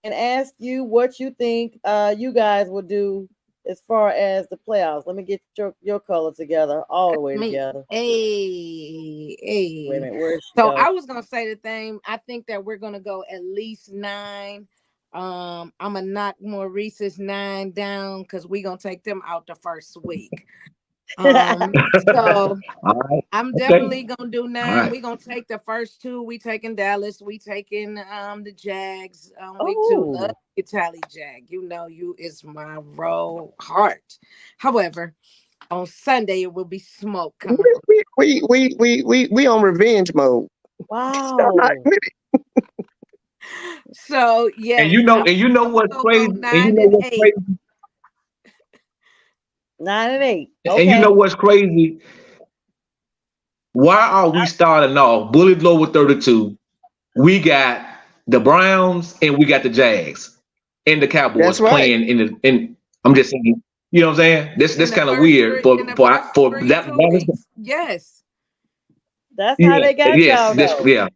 and ask you what you think you guys will do as far as the playoffs. Let me get your color together, all the way together. Hey. Wait a minute, where's so I was gonna say the thing. I think that we're gonna go at least 9. I'm gonna knock Maurice's 9 down because we're gonna take them out the first week. So I'm definitely gonna do 9. Right. We're gonna take the first 2. We taking Dallas. We taking the Jags. Week 2. Love you, Tally Jag. You know you is my roll heart. However, on Sunday it will be smoke coming. We on revenge mode. Wow. So yeah, and you know what's crazy. And you know what's crazy. 9-8. Okay. And you know what's crazy? Why are we starting off bullet low with 32? We got the Browns and we got the Jags and the Cowboys playing in. I'm just saying, you know what I'm saying? This kind of weird for that. Yes, that's how they got y'all. Yeah,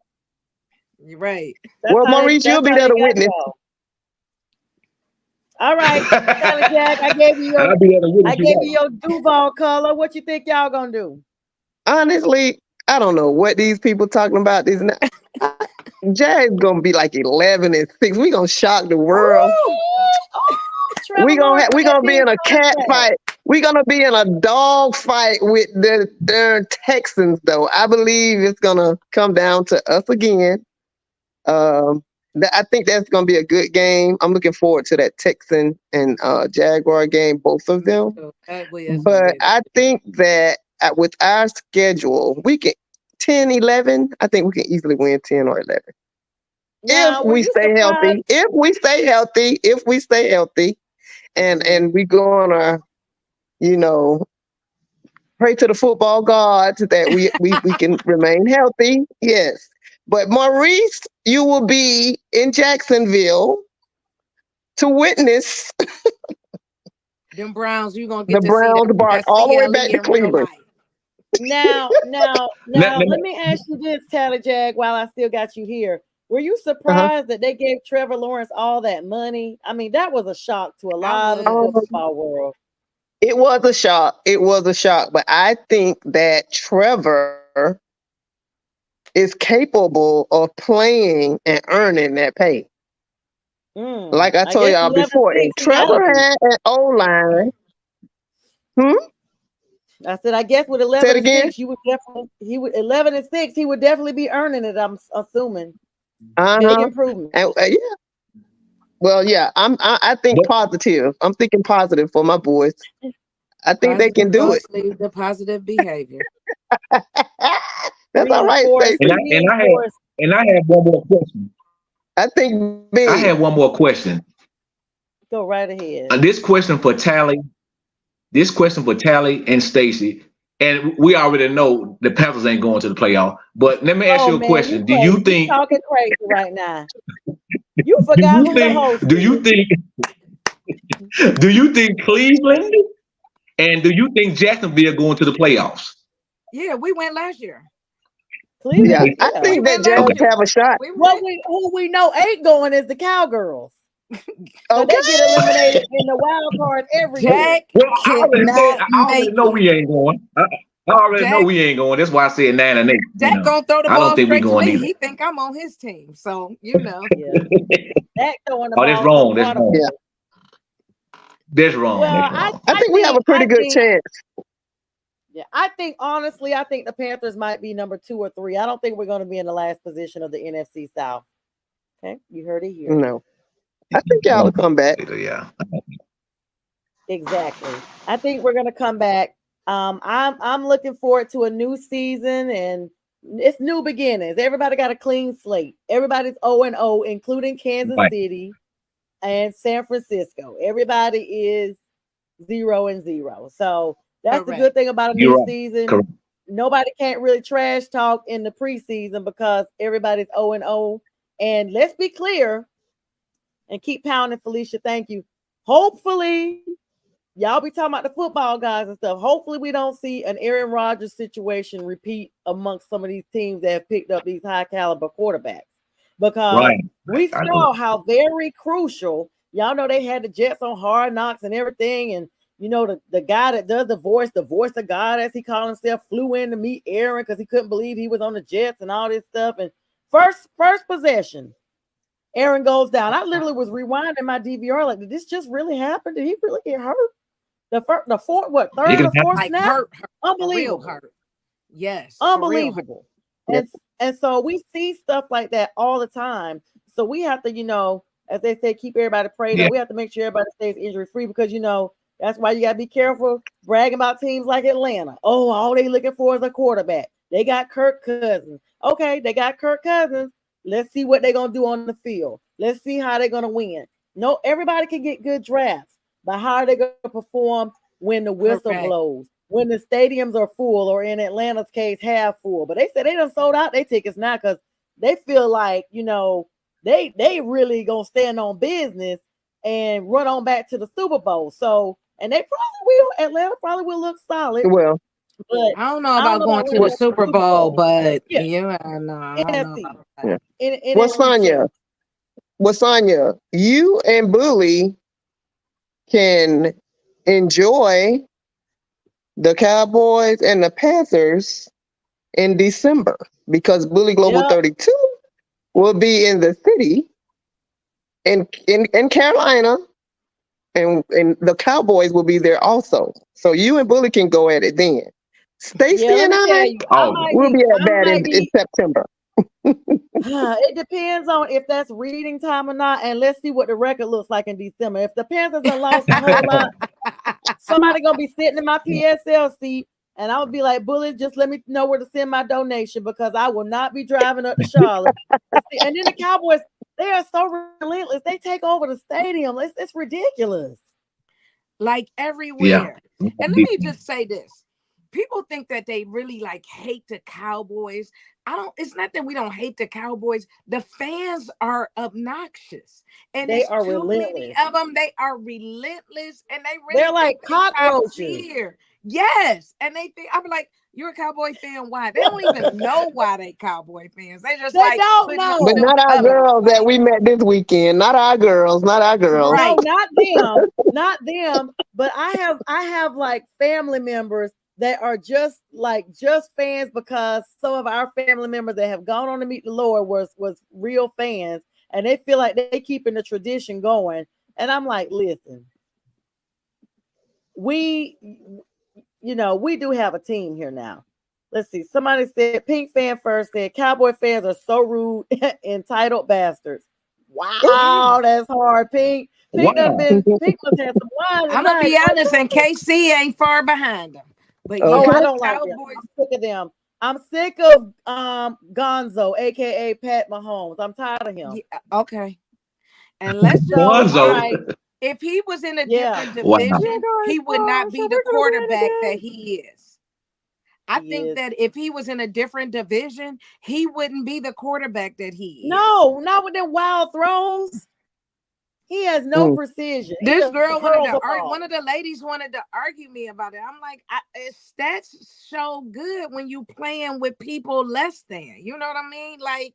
you're right. Well, Maurice, you'll be there to witness. All right, Jack, I gave you your Duval color. What you think y'all gonna do? Honestly, I don't know what these people talking about. These Jag's gonna be like 11-6. We gonna shock the world. We gonna be in a cat fight. We're gonna be in a dog fight with the Texans, though. I believe it's gonna come down to us again. I think that's going to be a good game. I'm looking forward to that Texan and Jaguar game, both of them. But I think that with our schedule, we can 10, 11. I think we can easily win 10 or 11. Now, if we stay healthy, and we go on a, pray to the football gods that we can remain healthy. Yes. But Maurice, you will be in Jacksonville to witness them Browns. You're gonna get the Browns bark all the way back to Cleveland. Now, let me ask you this, Tally Jag, while I still got you here. Were you surprised that they gave Trevor Lawrence all that money? I mean, that was a shock to a lot of the football world. It was a shock. But I think that Trevor is capable of playing and earning that pay. Like I told y'all before, and Trevor had an O-line. I said, I guess with 11-6, he would 11-6, he would definitely be earning it. I'm assuming. Big improvement. Well, yeah, I think positive. I'm thinking positive for my boys. I think they can do it. The positive behavior. That's all right, Stacey. And I have one more question. I have one more question. Go right ahead. This question for Tally and Stacey. And we already know the Panthers ain't going to the playoff. But let me ask you a question. Do you think you're talking crazy right now? You forgot who the host is. Do you think Cleveland and do you think Jacksonville going to the playoffs? Yeah, we went last year. Cleveland, I think that Jags have a shot. Who we know ain't going is the Cowgirls. So they get eliminated in the wild card every year. Well, I already know we ain't going. I already know we ain't going. That's why I said 9-8. Jack gonna throw the ball straight to me. He think I'm on his team, so That throwing the ball. That's wrong. That's wrong. Well, I think we have a pretty good chance. Yeah, I think honestly, the Panthers might be number 2 or 3. I don't think we're going to be in the last position of the NFC South. Okay, you heard it here. No, I think y'all will come back. Yeah, exactly. I think we're going to come back. I'm looking forward to a new season and it's new beginnings. Everybody got a clean slate. Everybody's 0-0, including Kansas City and San Francisco. Everybody is 0-0. So that's the Correct. good thing about a You're new right. season. Correct. Nobody can't really trash talk in the preseason because everybody's 0-0. And let's be clear and keep pounding, Felicia. Thank you. Hopefully, y'all be talking about the football guys and stuff. Hopefully, we don't see an Aaron Rodgers situation repeat amongst some of these teams that have picked up these high caliber quarterbacks because Right. we I saw agree. how very crucial. Y'all know they had the Jets on Hard Knocks and everything, and you know the guy that does the voice of God, as he called himself, flew in to meet Aaron because he couldn't believe he was on the Jets and all this stuff. And first possession, Aaron goes down. I literally was rewinding my DVR like, did this just really happen? Did he really get hurt? The fourth, what, It third can or happen. fourth Like snap? hurt, for real Unbelievable. hurt. Yes, for real hurt. Unbelievable. Yep. And so we see stuff like that all the time. So we have to, as they say, keep everybody prayed Yeah. up. We have to make sure everybody stays injury free because that's why you gotta be careful bragging about teams like Atlanta. Oh, all they looking for is a quarterback. They got Kirk Cousins. Okay, they got Kirk Cousins. Let's see what they're gonna do on the field. Let's see how they're gonna win. No, everybody can get good drafts, but how are they gonna perform when the whistle Correct. blows? When the stadiums are full, or in Atlanta's case, half full. But they said they done sold out their tickets now because they feel like, they really gonna stand on business and run on back to the Super Bowl. So, and they probably will. Atlanta probably will look solid, Well, but I don't know I don't about know going about to winning the the Super Super Bowl, Bowl. but Yeah, I don't know NFC, about that. yeah. NFC Sonya, Sonya, you and Bully can enjoy the Cowboys and the Panthers in December because Bully Global Yep. 32 will be in the city in Carolina, and the Cowboys will be there also. So you and Bully can go at it then. Stacy Yeah, let and me tell I you, Oh, will be at I that might in be. September. It depends on if that's reading time or not, and let's see what the record looks like in December. If the Panthers have lost a whole lot, somebody gonna be sitting in my PSL seat, and I'll be like, "Bullet, just let me know where to send my donation because I will not be driving up to Charlotte." And then the Cowboys, they are so relentless; they take over the stadium. It's ridiculous. Like yeah. everywhere. And let me just say this. People think that they really like hate the Cowboys. It's not that we don't hate the Cowboys. The fans are obnoxious. And They it's are too many relentless. of them. They are relentless and they They're really like think they top cockroaches. tier. Yes. And they think, I'm like, you're a Cowboy fan. Why? They don't even know why they Cowboy fans. They just They like don't putting on But know. them not our colors. girls that Like, we met this weekend. Not our girls. Not our girls. No, right. not them, not them. But I have like family members that are just fans because some of our family members that have gone on to meet the Lord was real fans, and they feel like they keeping the tradition going. And I'm like, listen, we we do have a team here now. Let's see. Somebody said Pink fan first said Cowboy fans are so rude, entitled bastards. Wow, that's hard. Pink Wow. Pink must have some wine I'm gonna tonight. be honest, and KC ain't far behind them. But Oh, yeah, I Okay. don't like them. Cowboys. I'm sick of them. I'm sick of Gonzo, aka Pat Mahomes. I'm tired of him. Yeah, okay. And let's just So, be all Bonzo. right, honest. If he was in a yeah. different Wow. division, he would not be the We're gonna win quarterback that again. he is. I He think is. that if he was in a different division, he wouldn't be the quarterback that he is. No, not with them wild throws. He has no Mm. precision. He This just girl wanted hurls to the argue. One ball. of the ladies wanted to argue me about it. I'm like, stats show good when you playing with people less than. You know what I mean? Like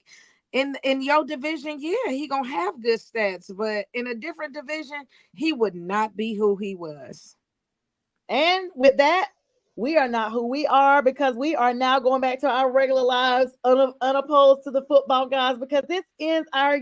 in your division, yeah, he gonna have good stats, but in a different division, he would not be who he was. And with that, we are not who we are because we are now going back to our regular lives unopposed to the football guys because this ends our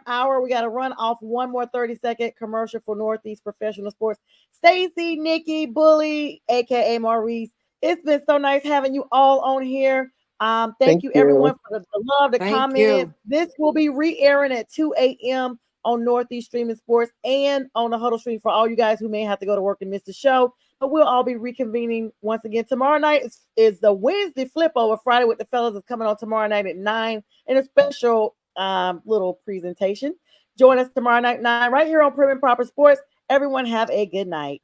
hour. We got to run off one more 30-second commercial for Northeast Professional Sports. Stacy, Nikki, Bully, aka Maurice. It's been so nice having you all on here. Thank Thank you you. everyone for the love, the Thank comments. you. This will be re-airing at 2 a.m. on Northeast Streaming Sports and on the Huddle Stream for all you guys who may have to go to work and miss the show. But we'll all be reconvening once again. Tomorrow night is the Wednesday flip over. Friday with the fellas is coming on tomorrow night at 9 in a special little presentation. Join us tomorrow night 9 right here on Prim and Proper Sports. Everyone have a good night.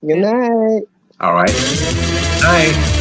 Good night. All right. Night.